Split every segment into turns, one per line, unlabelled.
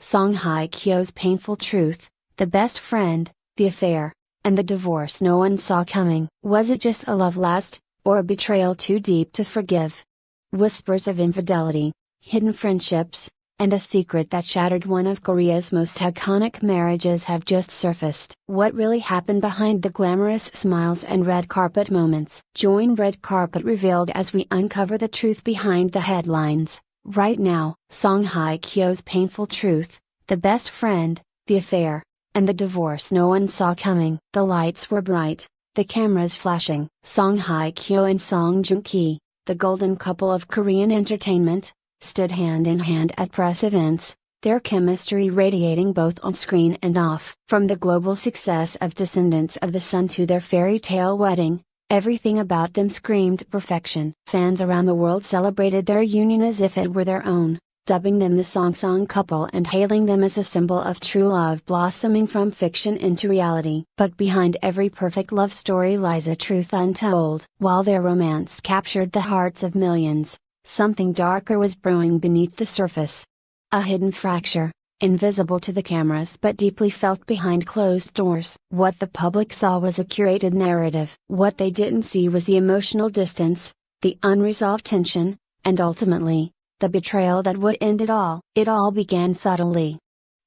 Song Hye Kyo's painful truth, the best friend, the affair, and the divorce no one saw coming. Was it just a love lust, or a betrayal too deep to forgive? Whispers of infidelity, hidden friendships, and a secret that shattered one of Korea's most iconic marriages have just surfaced. What really happened behind the glamorous smiles and red carpet moments? Join Red Carpet Revealed as we uncover the truth behind the headlines. Right now, Song Hye Kyo's painful truth, the best friend, the affair, and the divorce no one saw coming. The lights were bright, the cameras flashing. Song Hye Kyo and Song Joong-ki, the golden couple of Korean entertainment, stood hand in hand at press events, their chemistry radiating both on screen and off. From the global success of Descendants of the Sun to their fairy tale wedding, everything about them screamed perfection. Fans around the world celebrated their union as if it were their own, dubbing them the Song couple and hailing them as a symbol of true love blossoming from fiction into reality. But behind every perfect love story lies a truth untold. While their romance captured the hearts of millions, something darker was brewing beneath the surface. A hidden fracture, invisible to the cameras but deeply felt behind closed doors. What the public saw was a curated narrative. What they didn't see was the emotional distance, the unresolved tension, and ultimately, the betrayal that would end it all. It all began subtly.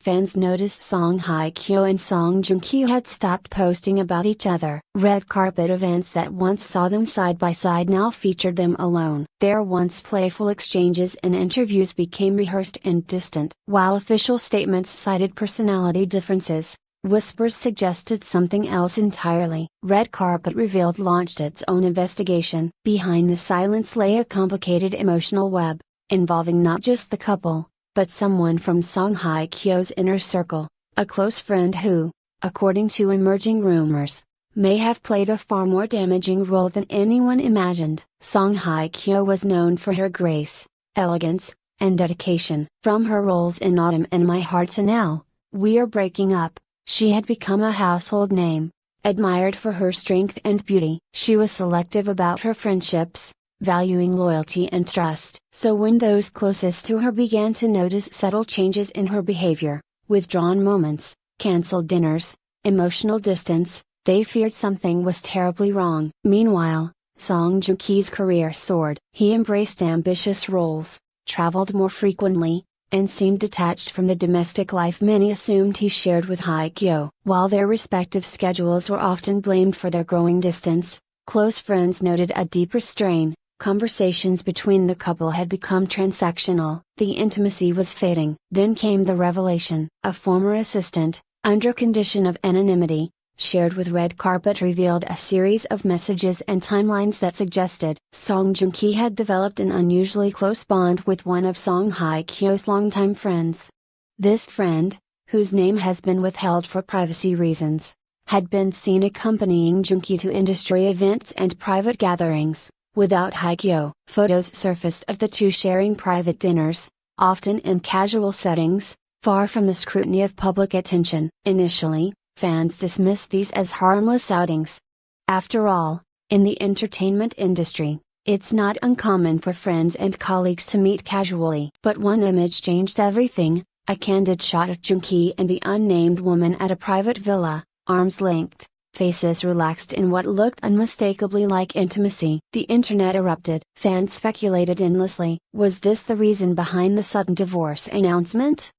Fans noticed Song Hye Kyo and Song Joong-ki had stopped posting about each other. Red carpet events that once saw them side by side now featured them alone. Their once playful exchanges and interviews became rehearsed and distant. While official statements cited personality differences, whispers suggested something else entirely. Red Carpet Revealed launched its own investigation. Behind the silence lay a complicated emotional web, involving not just the couple, but someone from Song Hye Kyo's inner circle, a close friend who, according to emerging rumors, may have played a far more damaging role than anyone imagined. Song Hye Kyo was known for her grace, elegance, and dedication. From her roles in Autumn and My Heart to now, We Are Breaking Up, she had become a household name, admired for her strength and beauty. She was selective about her friendships, valuing loyalty and trust. So when those closest to her began to notice subtle changes in her behavior, withdrawn moments, cancelled dinners, emotional distance, they feared something was terribly wrong. Meanwhile, Song Joong-ki's career soared. He embraced ambitious roles, traveled more frequently, and seemed detached from the domestic life many assumed he shared with Hye Kyo. While their respective schedules were often blamed for their growing distance, close friends noted a deeper strain. Conversations between the couple had become transactional. The intimacy was fading. Then came the revelation. A former assistant, under condition of anonymity, shared with Red Carpet Revealed a series of messages and timelines that suggested Song Joong-ki had developed an unusually close bond with one of Song Hye Kyo's longtime friends. This friend, whose name has been withheld for privacy reasons, had been seen accompanying Joong-ki to industry events and private gatherings. Without Hye Kyo, photos surfaced of the two sharing private dinners, often in casual settings, far from the scrutiny of public attention. Initially, fans dismissed these as harmless outings. After all, in the entertainment industry, it's not uncommon for friends and colleagues to meet casually. But one image changed everything, a candid shot of Joong-ki and the unnamed woman at a private villa, arms linked, faces relaxed in what looked unmistakably like intimacy. The internet erupted. Fans speculated endlessly. Was this the reason behind the sudden divorce announcement?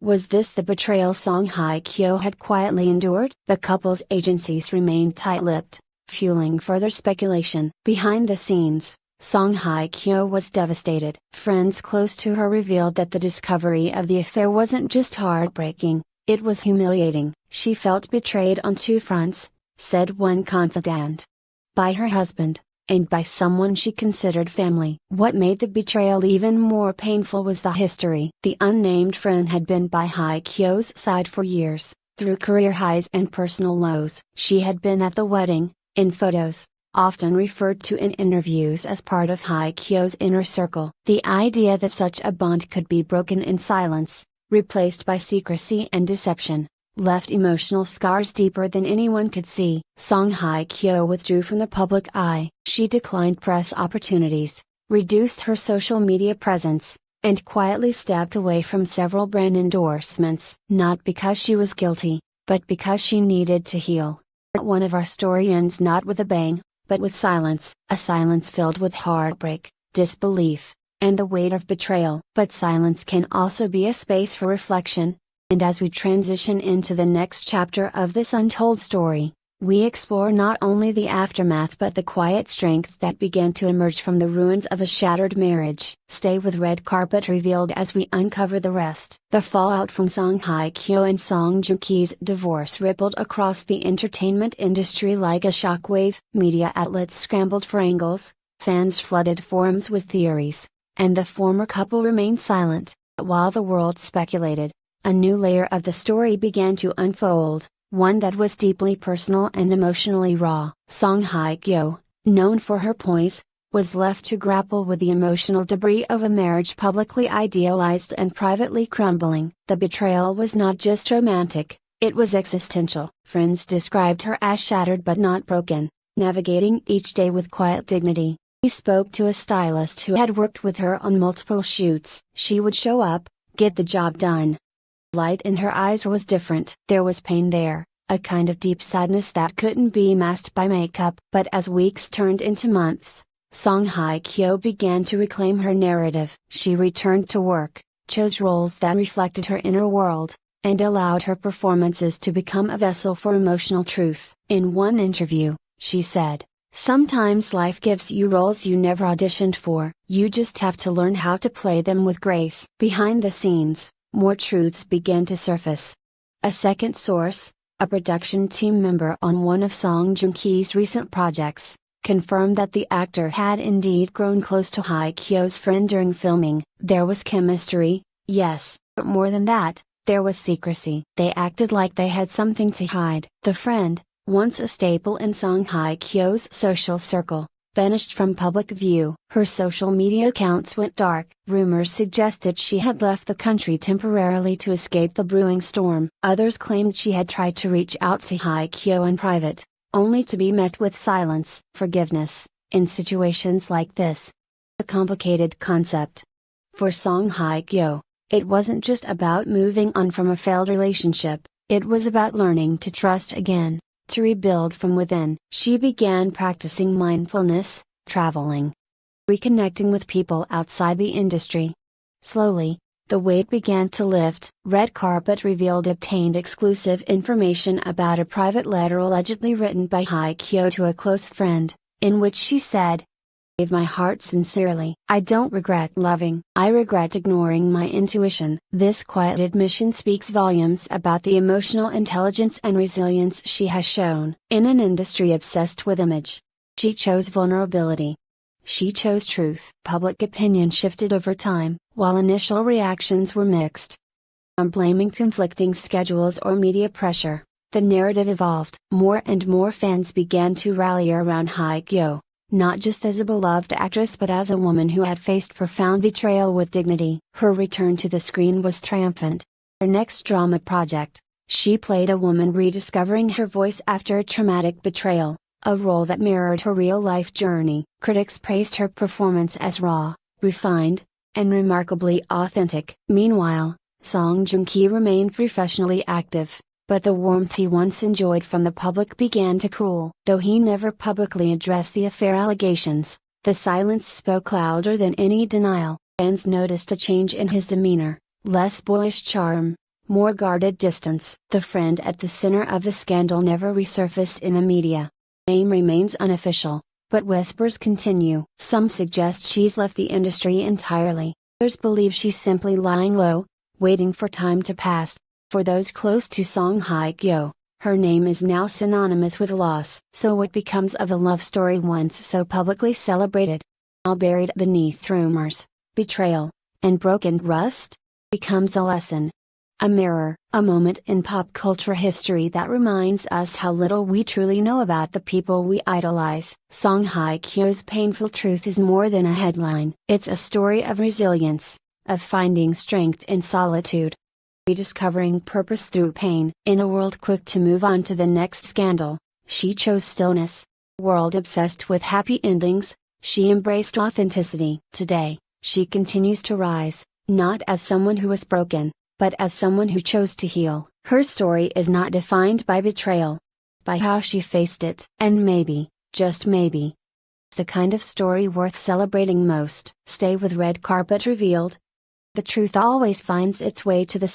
Was this the betrayal Song Hye Kyo had quietly endured? The couple's agencies remained tight-lipped, fueling further speculation. Behind the scenes, Song Hye Kyo was devastated. Friends close to her revealed that the discovery of the affair wasn't just heartbreaking, it was humiliating. She felt betrayed on two fronts, said one confidant. By her husband, and by someone she considered family. What made the betrayal even more painful was the history. The unnamed friend had been by Hye Kyo's side for years, through career highs and personal lows. She had been at the wedding, in photos, often referred to in interviews as part of Hye Kyo's inner circle. The idea that such a bond could be broken in silence, replaced by secrecy and deception, left emotional scars deeper than anyone could see. Song Hye Kyo withdrew from the public eye. She declined press opportunities, reduced her social media presence, and quietly stepped away from several brand endorsements. Not because she was guilty, but because she needed to heal. One of our story ends not with a bang, but with silence, a silence filled with heartbreak, disbelief, and the weight of betrayal. But silence can also be a space for reflection, and as we transition into the next chapter of this untold story, we explore not only the aftermath but the quiet strength that began to emerge from the ruins of a shattered marriage. Stay with Red Carpet Revealed as we uncover the rest. The fallout from Song Hye Kyo and Song Joong Ki's divorce rippled across the entertainment industry like a shockwave. Media outlets scrambled for angles, fans flooded forums with theories, and the former couple remained silent. While the world speculated, a new layer of the story began to unfold. One that was deeply personal and emotionally raw. Song Hye Kyo, known for her poise, was left to grapple with the emotional debris of a marriage publicly idealized and privately crumbling. The betrayal was not just romantic, it was existential. Friends described her as shattered but not broken, navigating each day with quiet dignity. He spoke to a stylist who had worked with her on multiple shoots. She would show up, get the job done. Light in her eyes was different. There was pain there, a kind of deep sadness that couldn't be masked by makeup. But as weeks turned into months, Song Hye Kyo began to reclaim her narrative. She returned to work, chose roles that reflected her inner world, and allowed her performances to become a vessel for emotional truth. In one interview, she said, "Sometimes life gives you roles you never auditioned for. You just have to learn how to play them with grace." Behind the scenes, more truths began to surface. A second source, a production team member on one of Song Joong Ki's recent projects, confirmed that the actor had indeed grown close to Hye Kyo's friend during filming. There was chemistry, yes, but more than that, there was secrecy. They acted like they had something to hide. The friend, once a staple in Song Hye Kyo's social circle, vanished from public view. Her social media accounts went dark. Rumors suggested she had left the country temporarily to escape the brewing storm. Others claimed she had tried to reach out to Hye Kyo in private, only to be met with silence. Forgiveness, in situations like this, a complicated concept. For Song Hye Kyo, it wasn't just about moving on from a failed relationship, it was about learning to trust again, to rebuild from within. She began practicing mindfulness, traveling, reconnecting with people outside the industry. Slowly, the weight began to lift. Red Carpet Revealed obtained exclusive information about a private letter allegedly written by Hye Kyo to a close friend, in which she said, "Gave my heart sincerely. I don't regret loving. I regret ignoring my intuition." This quiet admission speaks volumes about the emotional intelligence and resilience she has shown. In an industry obsessed with image, she chose vulnerability. She chose truth. Public opinion shifted over time, while initial reactions were mixed. From blaming conflicting schedules or media pressure, the narrative evolved. More and more fans began to rally around Hye Kyo, not just as a beloved actress but as a woman who had faced profound betrayal with dignity. Her return to the screen was triumphant. Her next drama project, she played a woman rediscovering her voice after a traumatic betrayal, a role that mirrored her real-life journey. Critics praised her performance as raw, refined, and remarkably authentic. Meanwhile, Song Joong Ki remained professionally active, but the warmth he once enjoyed from the public began to cool. Though he never publicly addressed the affair allegations, the silence spoke louder than any denial. Fans noticed a change in his demeanor, less boyish charm, more guarded distance. The friend at the center of the scandal never resurfaced in the media. Name remains unofficial, but whispers continue. Some suggest she's left the industry entirely. Others believe she's simply lying low, waiting for time to pass. For those close to Song Hye Kyo, her name is now synonymous with loss. So what becomes of a love story once so publicly celebrated? Now buried beneath rumors, betrayal, and broken trust? Becomes a lesson. A mirror, a moment in pop culture history that reminds us how little we truly know about the people we idolize. Song Hye Kyo's painful truth is more than a headline. It's a story of resilience, of finding strength in solitude, rediscovering purpose through pain. In a world quick to move on to the next scandal, she chose stillness. World obsessed with happy endings, she embraced authenticity. Today, she continues to rise, Not as someone who was broken, but as someone who chose to heal. Her story is not defined by betrayal, by how she faced it. And maybe, just maybe, the kind of story worth celebrating most. Stay with Red Carpet Revealed. The truth always finds its way to the